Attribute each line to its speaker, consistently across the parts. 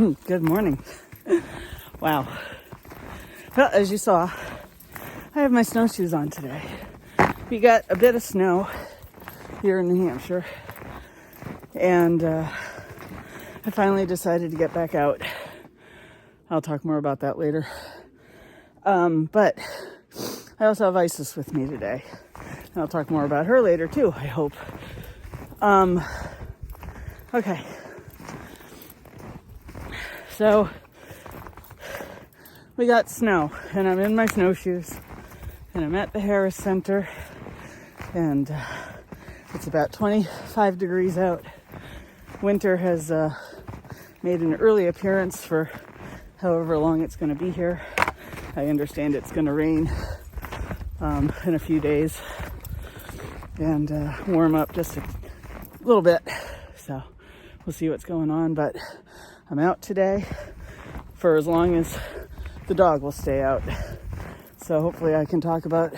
Speaker 1: Good morning. Wow. Well, as you saw, I have my snowshoes on today. We got a bit of snow here in New Hampshire, and I finally decided to get back out. I'll talk more about that later. But I also have Isis with me today, and I'll talk more about her later too, I hope. Okay. So, we got snow, and I'm in my snowshoes, and I'm at the Harris Center, and it's about 25 degrees out. Winter has made an early appearance for however long it's going to be here. I understand it's going to rain in a few days and warm up just a little bit, so we'll see what's going on, but I'm out today for as long as the dog will stay out. So hopefully I can talk about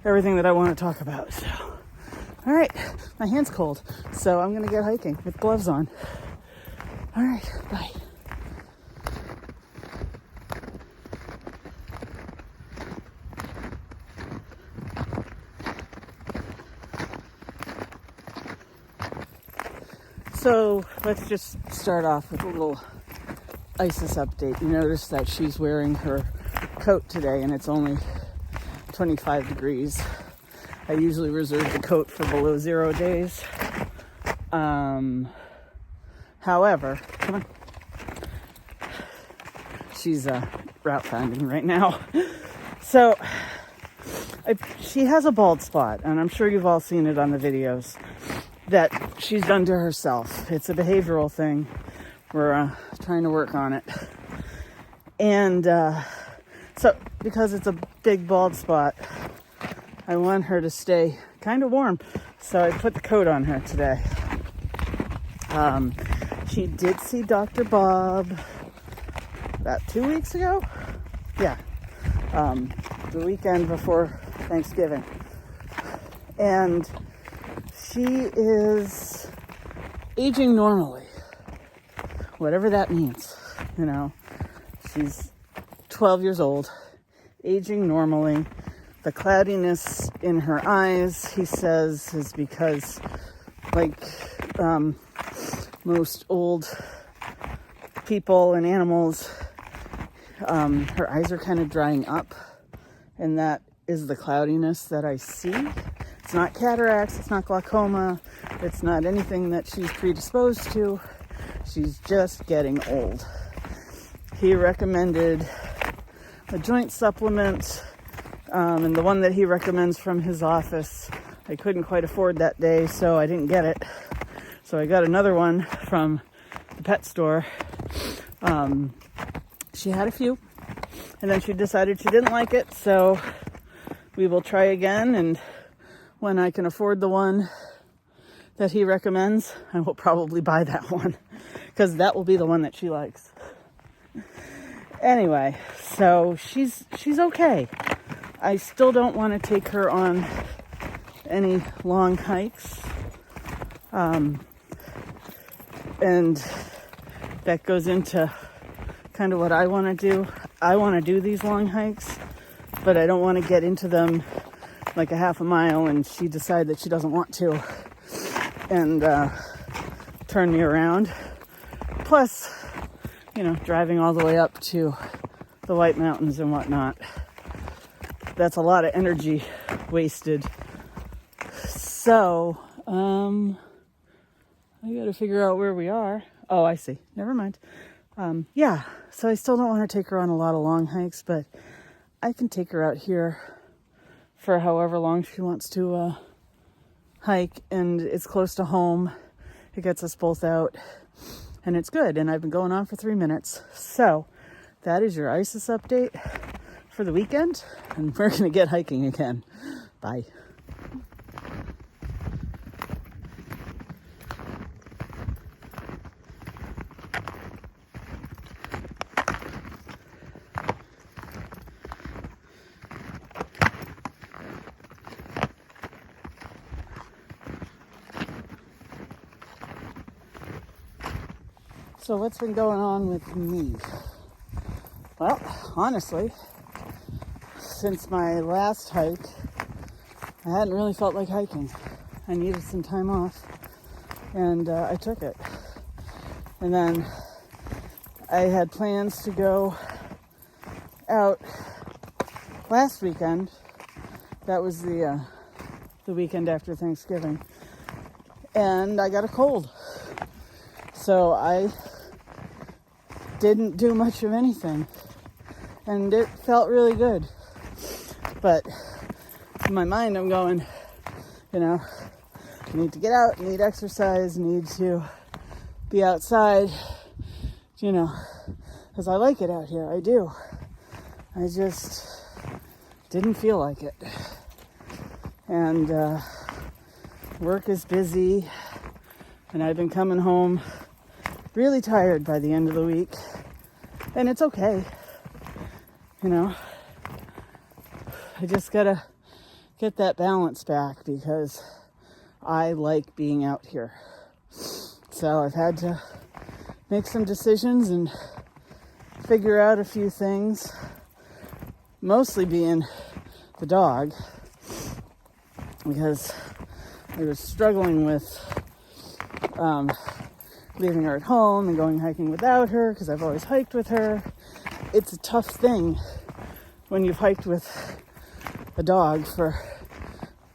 Speaker 1: everything that I want to talk about. So, all right, my hand's cold, so I'm going to get hiking with gloves on. All right, bye. So let's just start off with a little Isis update. You notice that she's wearing her coat today and it's only 25 degrees. I usually reserve the coat for below 0 days. However, come on. She's route finding right now. So she has a bald spot, and I'm sure you've all seen it on the videos that she's done to herself. It's a behavioral thing. We're trying to work on it. And so because it's a big bald spot, I want her to stay kind of warm. So I put the coat on her today. She did see Dr. Bob about 2 weeks ago. Yeah. The weekend before Thanksgiving. And she is aging normally, whatever that means. You know, she's 12 years old, aging normally. The cloudiness in her eyes, he says, is because, like most old people and animals, her eyes are kind of drying up, and that is the cloudiness that I see. It's not cataracts, it's not glaucoma, it's not anything that she's predisposed to. She's just getting old. He recommended a joint supplement, and the one that he recommends from his office, I couldn't quite afford that day, so I didn't get it. So I got another one from the pet store. She had a few, and then she decided she didn't like it, so we will try again, and when I can afford the one that he recommends, I will probably buy that one, because that will be the one that she likes. Anyway, so she's okay. I still don't want to take her on any long hikes. And that goes into kind of what I want to do. I want to do these long hikes, but I don't want to get into them like a half a mile and she decide that she doesn't want to and turn me around. Plus, you know, driving all the way up to the White Mountains and whatnot. That's a lot of energy wasted. So, I gotta figure out where we are. Oh, I see. Never mind. Yeah, so I still don't want to take her on a lot of long hikes, but I can take her out here for however long she wants to hike, and it's close to home. It gets us both out, and it's good, and I've been going on for 3 minutes. So that is your Isis update for the weekend, and we're going to get hiking again. Bye. So what's been going on with me? Well, honestly, since my last hike, I hadn't really felt like hiking. I needed some time off, and I took it. And then I had plans to go out last weekend. That was the weekend after Thanksgiving. And I got a cold. So I didn't do much of anything. And it felt really good. But in my mind, I'm going, I need to get out, need exercise, need to be outside, because I like it out here. I do. I just didn't feel like it. And work is busy, and I've been coming home really tired by the end of the week, and it's okay. I just gotta get that balance back because I like being out here. So I've had to make some decisions and figure out a few things, mostly being the dog, because I was struggling with leaving her at home and going hiking without her because I've always hiked with her. It's a tough thing when you've hiked with a dog for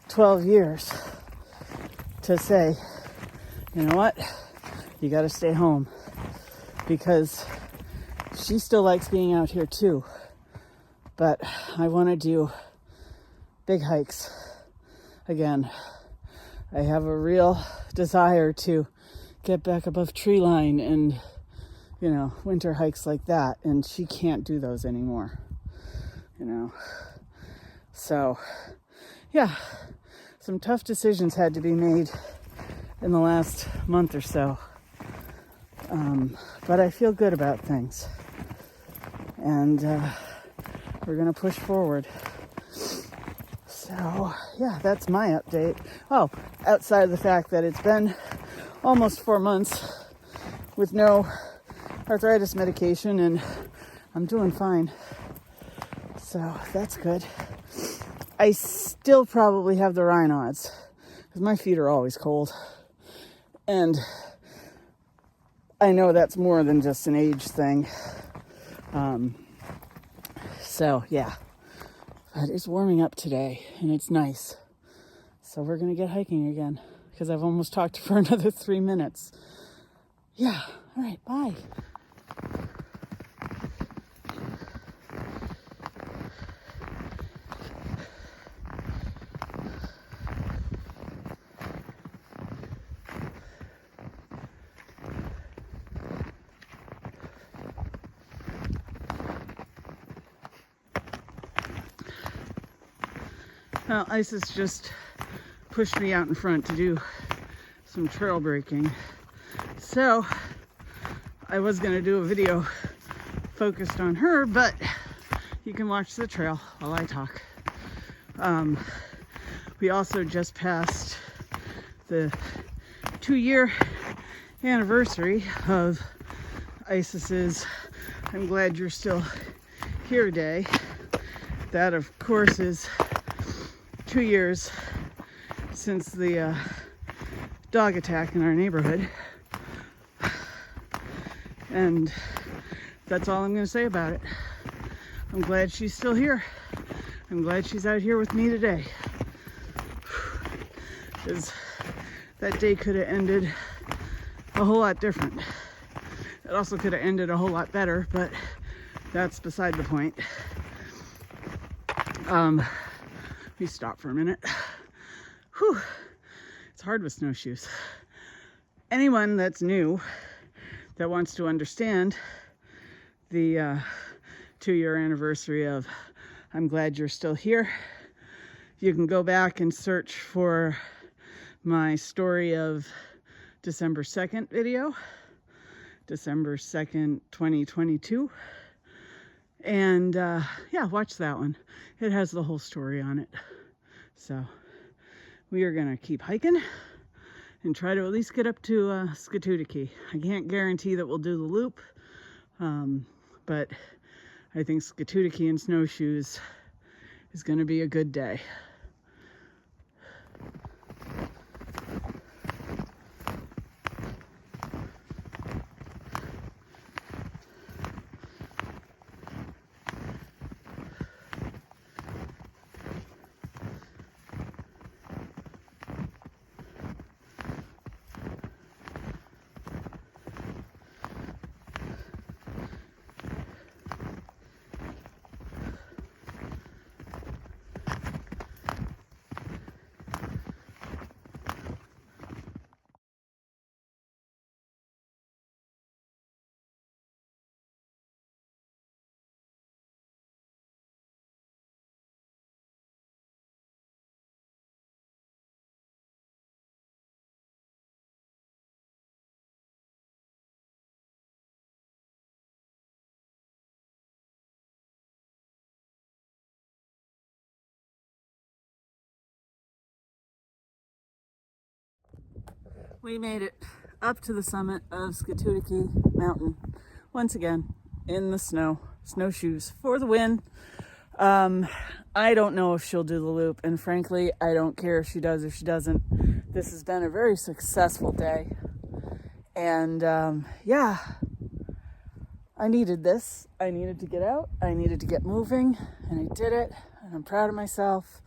Speaker 1: 12 years to say, you know what, you got to stay home, because she still likes being out here too, but I want to do big hikes again. I have a real desire to get back above tree line and, winter hikes like that, and she can't do those anymore, So, yeah, some tough decisions had to be made in the last month or so, but I feel good about things, and we're gonna push forward. So, yeah, that's my update. Oh, outside of the fact that it's been almost 4 months with no arthritis medication, and I'm doing fine. So that's good. I still probably have the Raynaud's because my feet are always cold. And I know that's more than just an age thing. So, yeah. But it's warming up today, and it's nice. So we're going to get hiking again because I've almost talked for another 3 minutes. Yeah. All right. Bye. Well, Isis just pushed me out in front to do some trail breaking. So I was going to do a video focused on her, but you can watch the trail while I talk. We also just passed the 2-year anniversary of Isis's I'm Glad You're Still Here Day. That, of course, is 2 years since the dog attack in our neighborhood. And that's all I'm going to say about it. I'm glad she's still here. I'm glad she's out here with me today. Because that day could have ended a whole lot different. It also could have ended a whole lot better, but that's beside the point. Let me stop for a minute. Whew. It's hard with snowshoes. Anyone that's new that wants to understand the 2-year anniversary of I'm Glad You're Still Here, you can go back and search for my story of December 2nd video, December 2nd, 2022. And yeah, watch that one. It has the whole story on it. So we are gonna keep hiking and try to at least get up to Skatoodiki. I can't guarantee that we'll do the loop, but I think Skatoodiki and snowshoes is going to be a good day. We made it up to the summit of Skatoodiki Mountain once again in the snow, snowshoes for the win. I don't know if she'll do the loop, and frankly, I don't care if she does or she doesn't. This has been a very successful day, and yeah, I needed this. I needed to get out. I needed to get moving, and I did it, and I'm proud of myself.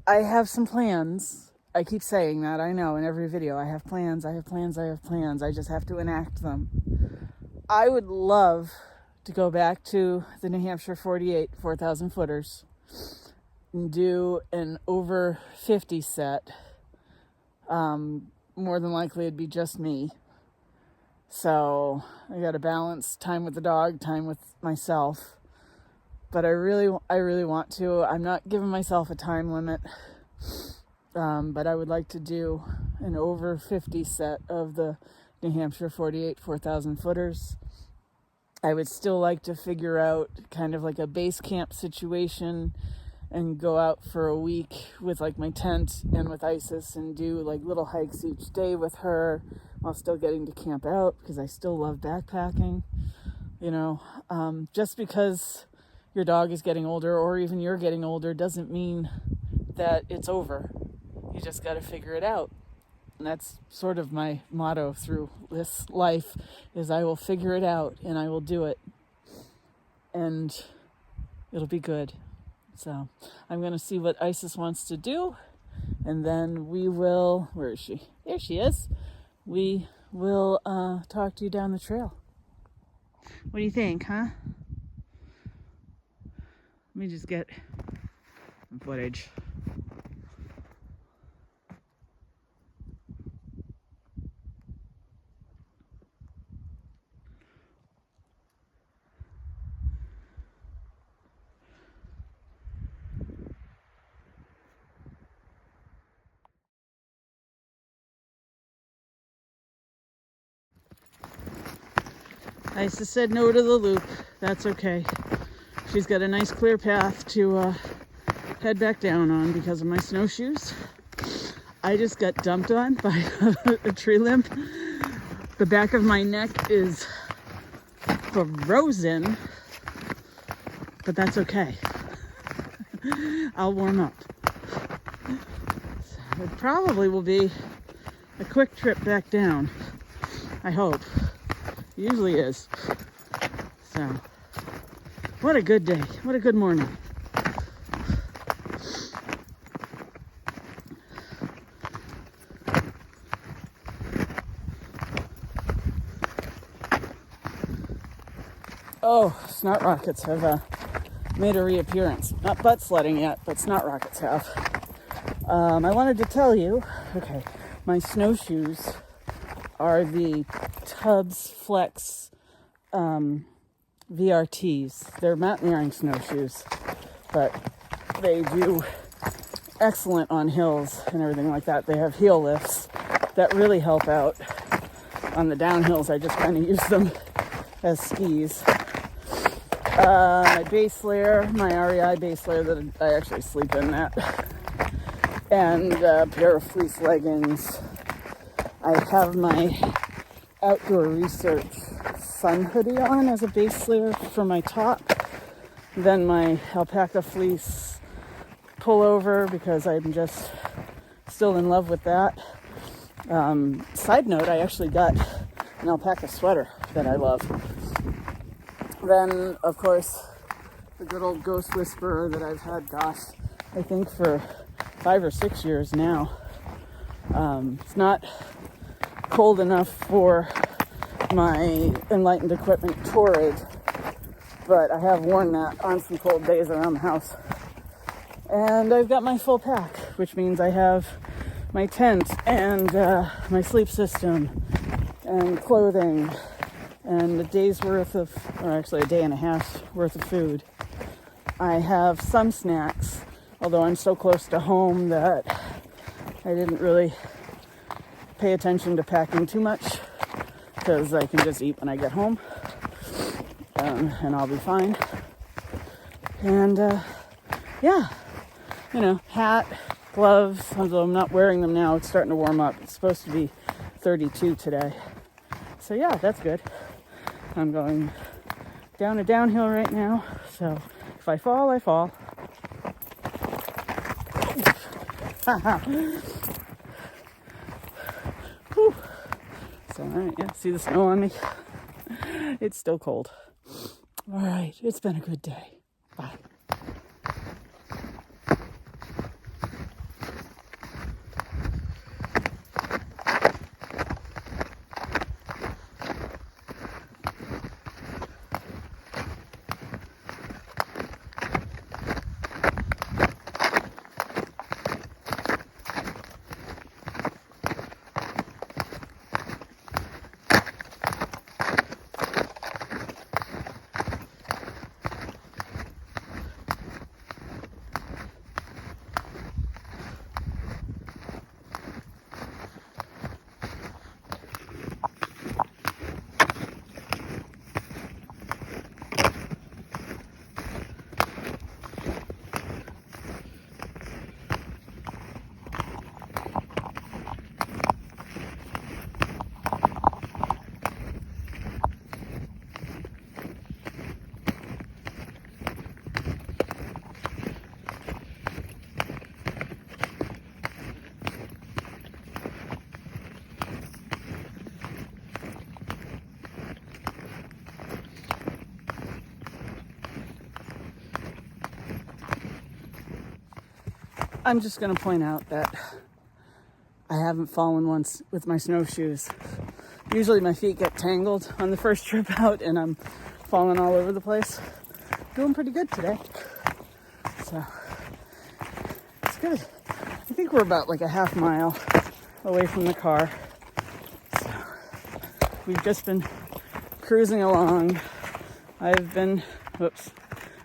Speaker 1: I have some plans. I keep saying that, I know, in every video. I have plans, I have plans, I have plans. I just have to enact them. I would love to go back to the New Hampshire 48 4,000 footers and do an over 50 set. More than likely it'd be just me. So I got to balance time with the dog, time with myself. But I really want to. I'm not giving myself a time limit. But I would like to do an over 50 set of the New Hampshire 48 4,000 footers. I would still like to figure out kind of like a base camp situation and go out for a week with like my tent and with Isis and do like little hikes each day with her while still getting to camp out, because I still love backpacking. You know, just because your dog is getting older or even you're getting older doesn't mean that it's over. You just got to figure it out. And that's sort of my motto through this life, is I will figure it out and I will do it. And it'll be good. So I'm going to see what Isis wants to do. And then we will, where is she? There she is. We will talk to you down the trail. What do you think, huh? Let me just get some footage. Isis said no to the loop. That's okay. She's got a nice clear path to head back down on because of my snowshoes. I just got dumped on by a tree limb. The back of my neck is frozen, but that's okay. I'll warm up. So it probably will be a quick trip back down. I hope. Usually is. So, what a good day. What a good morning. Oh, snot rockets have made a reappearance. Not butt sledding yet, but snot rockets have. I wanted to tell you, okay, my snowshoes are the Tubbs Flex VRTs. They're mountaineering snowshoes, but they do excellent on hills and everything like that. They have heel lifts that really help out. On the downhills, I just kind of use them as skis. My base layer, my REI base layer that I actually sleep in that. and a pair of fleece leggings. I have my outdoor research sun hoodie on as a base layer for my top. Then my alpaca fleece pullover because I'm just still in love with that. Side note, I actually got an alpaca sweater that I love. Then, of course, the good old Ghost Whisperer that I've had, I think for 5 or 6 years now. It's not cold enough for my Enlightened Equipment Torrid, but I have worn that on some cold days around the house. And I've got my full pack, which means I have my tent and my sleep system and clothing and a day's worth of, or actually a day and a half's worth of food. I have some snacks, although I'm so close to home that I didn't really pay attention to packing too much because I can just eat when I get home, and I'll be fine. And yeah, you know, hat, gloves, although I'm not wearing them now, it's starting to warm up. It's supposed to be 32 today. So yeah, that's good. I'm going down a downhill right now, so if I fall, I fall. So, alright, yeah, see the snow on me? It's still cold. Alright, it's been a good day. Bye. I'm just going to point out that I haven't fallen once with my snowshoes. Usually my feet get tangled on the first trip out and I'm falling all over the place. Doing pretty good today. So, it's good. I think we're about like a half mile away from the car. So, we've just been cruising along. I've been, whoops,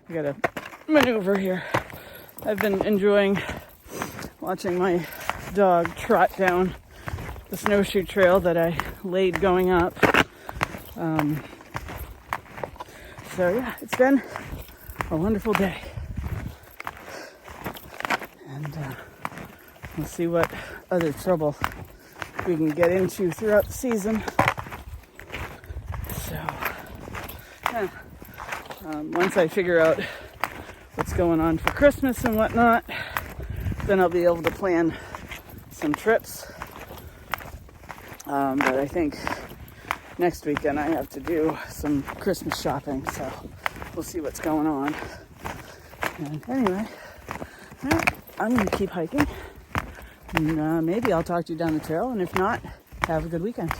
Speaker 1: I gotta maneuver here. I've been enjoying watching my dog trot down the snowshoe trail that I laid going up. So yeah, it's been a wonderful day. And we'll see what other trouble we can get into throughout the season. So, yeah. Once I figure out what's going on for Christmas and whatnot, then I'll be able to plan some trips. But I think next weekend I have to do some Christmas shopping, so we'll see what's going on. And anyway, yeah, I'm going to keep hiking, and maybe I'll talk to you down the trail, and if not, have a good weekend.